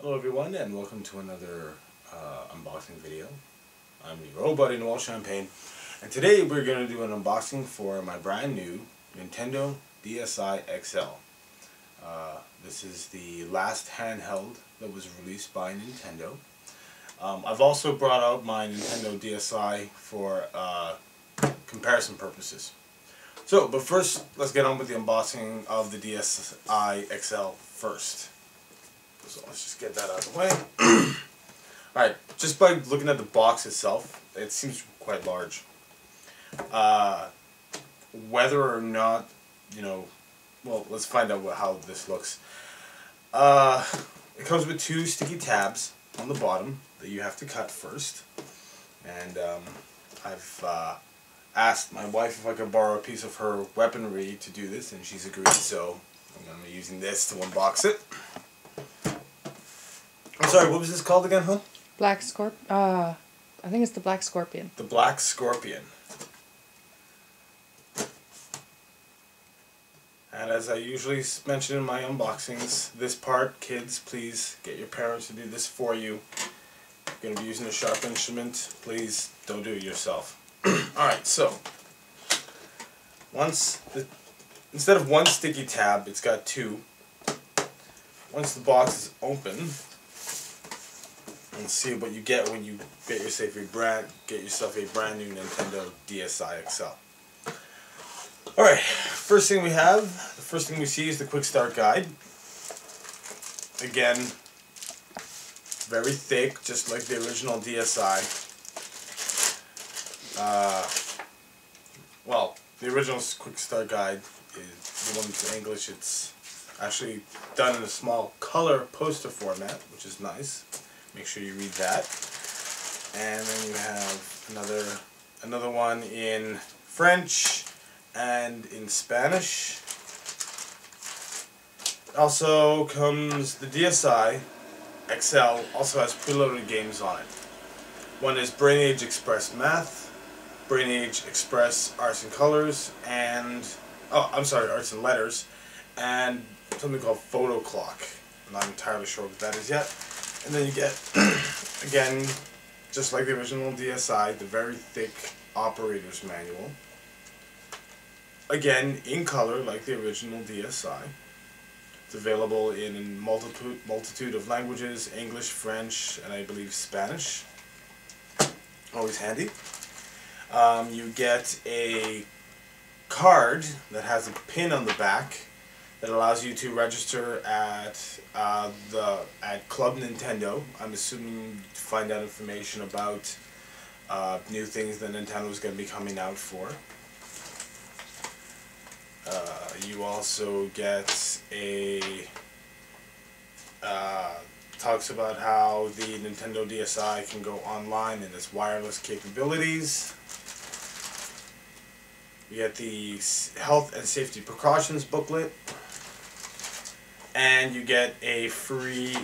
Hello everyone, and welcome to another unboxing video. I'm your old buddy Noel Champagne, and today we're going to do an unboxing for my brand new Nintendo DSI-XL. This is the last handheld that was released by Nintendo. I've also brought out my Nintendo DSi for comparison purposes. But first, let's get on with the unboxing of the DSi-XL first. So let's just get that out of the way. Alright, just by looking at the box itself, it seems quite large. Whether or not, well, let's find out how this looks. It comes with two sticky tabs on the bottom that you have to cut first. And I've asked my wife if I could borrow a piece of her weaponry to do this, and she's agreed, so I'm going to be using this to unbox it. I'm sorry, what was this called again, huh? I think it's the Black Scorpion. The Black Scorpion. And as I usually mention in my unboxings, this part, kids, please get your parents to do this for you. If you're going to be using a sharp instrument, please don't do it yourself. Alright, so, instead of one sticky tab, it's got two. Once the box is open, and see what you get when you get yourself a brand new Nintendo DSi-XL. Alright, the first thing we see is the quick start guide. Again, very thick, just like the original DSi. Well, the original quick start guide is the one that's in English. It's actually done in a small color poster format, which is nice. Make sure you read that. And then you have another one in French and in Spanish. Also comes the DSi-XL, also has preloaded games on it. One is Brain Age Express Math, Brain Age Express Arts and Colors, and Arts and Letters, and something called Photo Clock. I'm not entirely sure what that is yet. And then you get, again, just like the original DSi, the very thick operator's manual. Again, in color, like the original DSi. It's available in a multitude of languages: English, French, and I believe Spanish. Always handy. You get a card that has a pin on the back that allows you to register at Club Nintendo. I'm assuming to find out information about new things that Nintendo is going to be coming out for. You also get talks about how the Nintendo DSi can go online and its wireless capabilities. You get the health and safety precautions booklet. And you get a free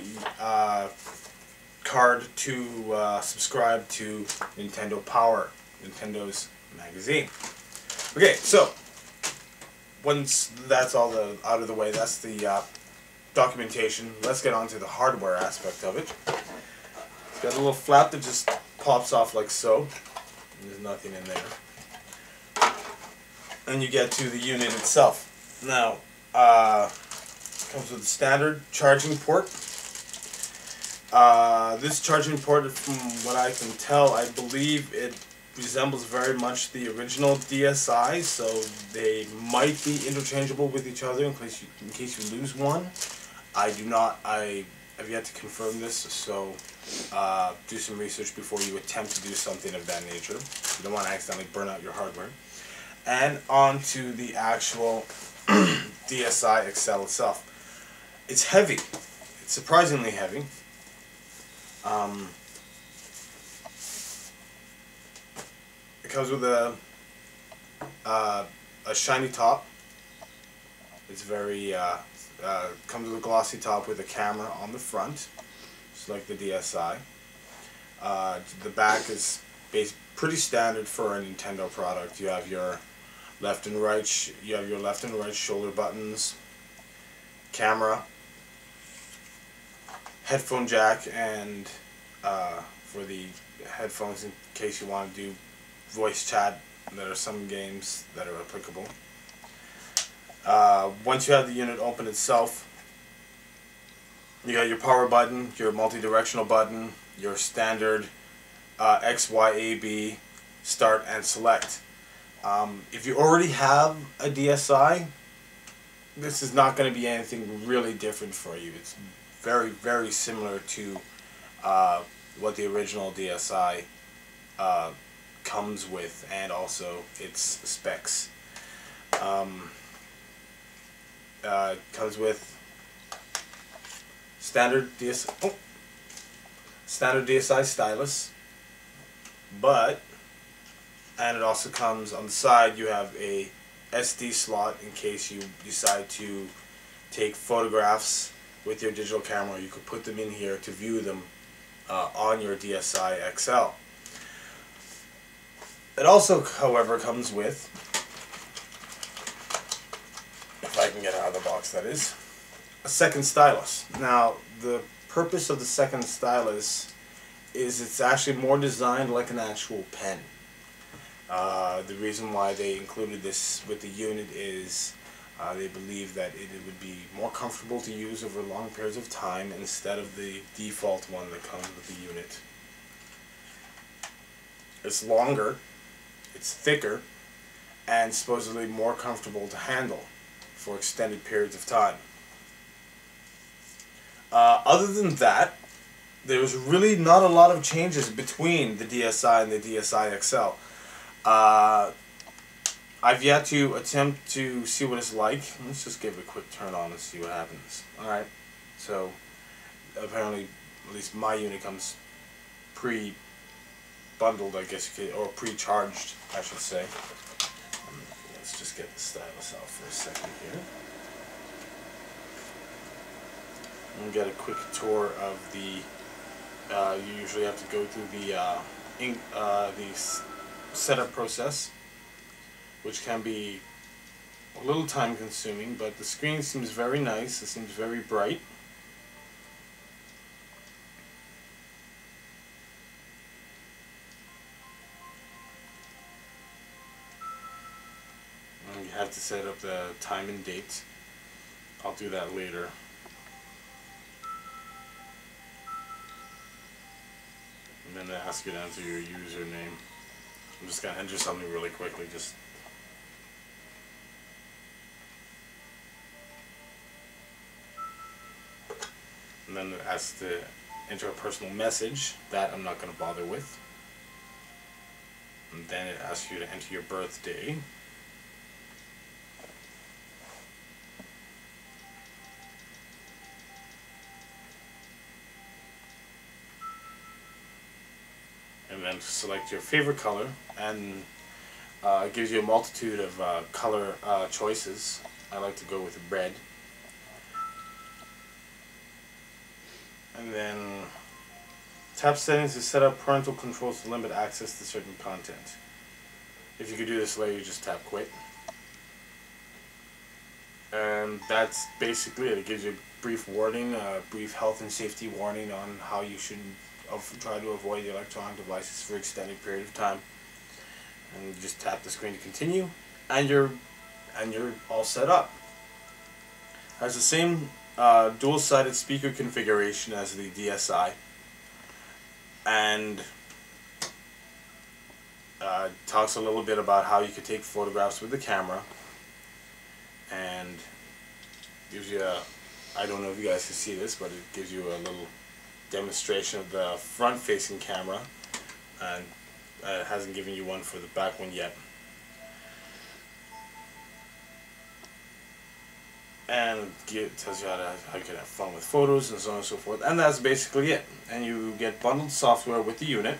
card to subscribe to Nintendo Power, Nintendo's magazine. Okay, so once that's all out of the way, that's the documentation. Let's get on to the hardware aspect of it. It's got a little flap that just pops off like so. There's nothing in there. And you get to the unit itself. Now, comes with a standard charging port. This charging port, from what I can tell, I believe it resembles very much the original DSi, so they might be interchangeable with each other in case you lose one. I have yet to confirm this, so do some research before you attempt to do something of that nature. You don't want to accidentally burn out your hardware. And on to the actual DSi-XL itself. It's heavy. It's surprisingly heavy. It comes with a shiny top. It's very comes with a glossy top with a camera on the front, just like the DSi. The back is pretty standard for a Nintendo product. You have your left and right shoulder buttons, camera, headphone jack and for the headphones in case you want to do voice chat. There are some games that are applicable. Once you have the unit open itself, you got your power button, your multi-directional button, your standard X, Y, A, B, start and select. If you already have a DSI, this is not going to be anything really different for you. It's very, very similar to what the original DSI comes with, and also its specs. Comes with standard DSI stylus, and it also comes on the side. You have a SD slot in case you decide to take photographs with your digital camera. You could put them in here to view them on your DSI-XL. It also, however, comes with, if I can get it out of the box, that is, a second stylus. Now, the purpose of the second stylus is it's actually more designed like an actual pen. The reason why they included this with the unit is they believe that it would be more comfortable to use over long periods of time instead of the default one that comes with the unit. It's longer, it's thicker, and supposedly more comfortable to handle for extended periods of time. Other than that, there's really not a lot of changes between the DSI and the DSI-XL. I've yet to attempt to see what it's like. Let's just give it a quick turn on and see what happens. Alright, so apparently at least my unit comes pre-bundled, I guess you could, or pre-charged, I should say. Let's just get the stylus out for a second here. And get a quick tour of the, you usually have to go through the setup process, which can be a little time consuming, but the screen seems very nice. It seems very bright. And you have to set up the time and date. I'll do that later. And then it asks you to enter your username. I'm just going to enter something really quickly, just and then it asks to enter a personal message. That I'm not going to bother with. And then it asks you to enter your birthday. And then select your favorite color, and it gives you a multitude of color choices. I like to go with red. And then tap settings to set up parental controls to limit access to certain content. If you could do this later, you just tap quit. And that's basically it. It gives you a brief warning, a brief health and safety warning on how you should try to avoid the electronic devices for an extended period of time. And you just tap the screen to continue, and you're all set up. It has the same dual-sided speaker configuration as the DSI, and talks a little bit about how you could take photographs with the camera, and gives you a, I don't know if you guys can see this, but it gives you a little demonstration of the front-facing camera, and it hasn't given you one for the back one yet. And it tells you how you can have fun with photos and so on and so forth, and that's basically it. And you get bundled software with the unit,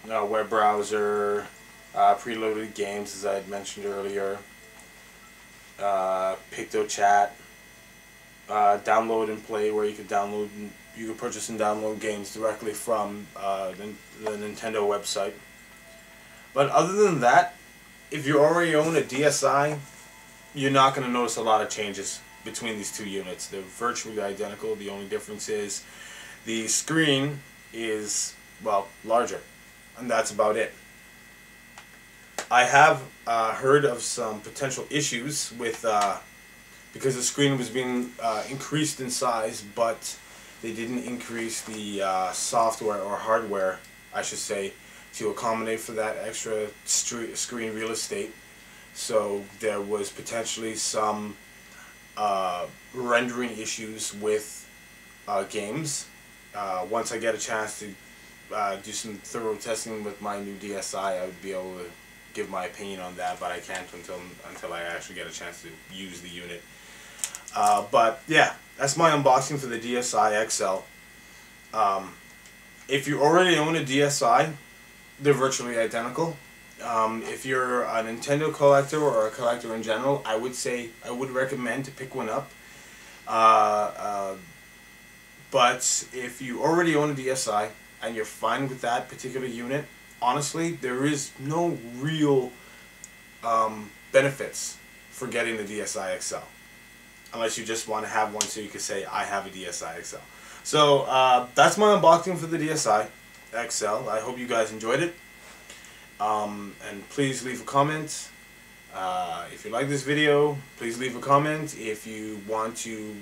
web browser, preloaded games as I had mentioned earlier, PictoChat, download and play, where you can purchase and download games directly from the Nintendo website. But other than that, if you already own a DSI, you're not going to notice a lot of changes. between these two units. They're virtually identical. The only difference is the screen is, well, larger, and that's about it. I have heard of some potential issues with because the screen was being increased in size, but they didn't increase the software or hardware, I should say, to accommodate for that extra screen real estate. So there was potentially some rendering issues with games. Once I get a chance to do some thorough testing with my new DSI, I would be able to give my opinion on that, but I can't until I actually get a chance to use the unit. But yeah, that's my unboxing for the DSI-XL. If you already own a DSI, they're virtually identical. If you're a Nintendo collector or a collector in general, I would recommend to pick one up. But if you already own a DSI and you're fine with that particular unit, honestly, there is no real benefits for getting the DSI-XL. Unless you just want to have one so you can say, I have a DSI-XL. So that's my unboxing for the DSI-XL. I hope you guys enjoyed it. And please leave a comment. If you like this video, please leave a comment. If you want to,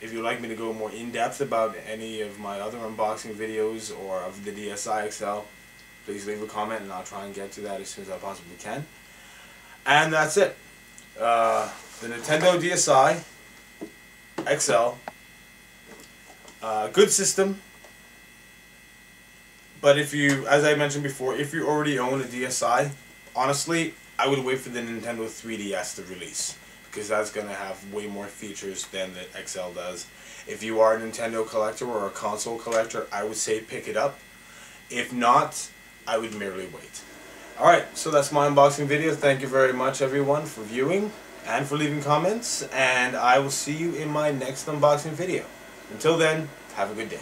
if you'd like me to go more in-depth about any of my other unboxing videos or of the DSI-XL, please leave a comment and I'll try and get to that as soon as I possibly can. And that's it. The Nintendo DSI-XL, good system. But if you, as I mentioned before, if you already own a DSI, honestly, I would wait for the Nintendo 3DS to release, because that's going to have way more features than the XL does. If you are a Nintendo collector or a console collector, I would say pick it up. If not, I would merely wait. Alright, so that's my unboxing video. Thank you very much, everyone, for viewing and for leaving comments, and I will see you in my next unboxing video. Until then, have a good day.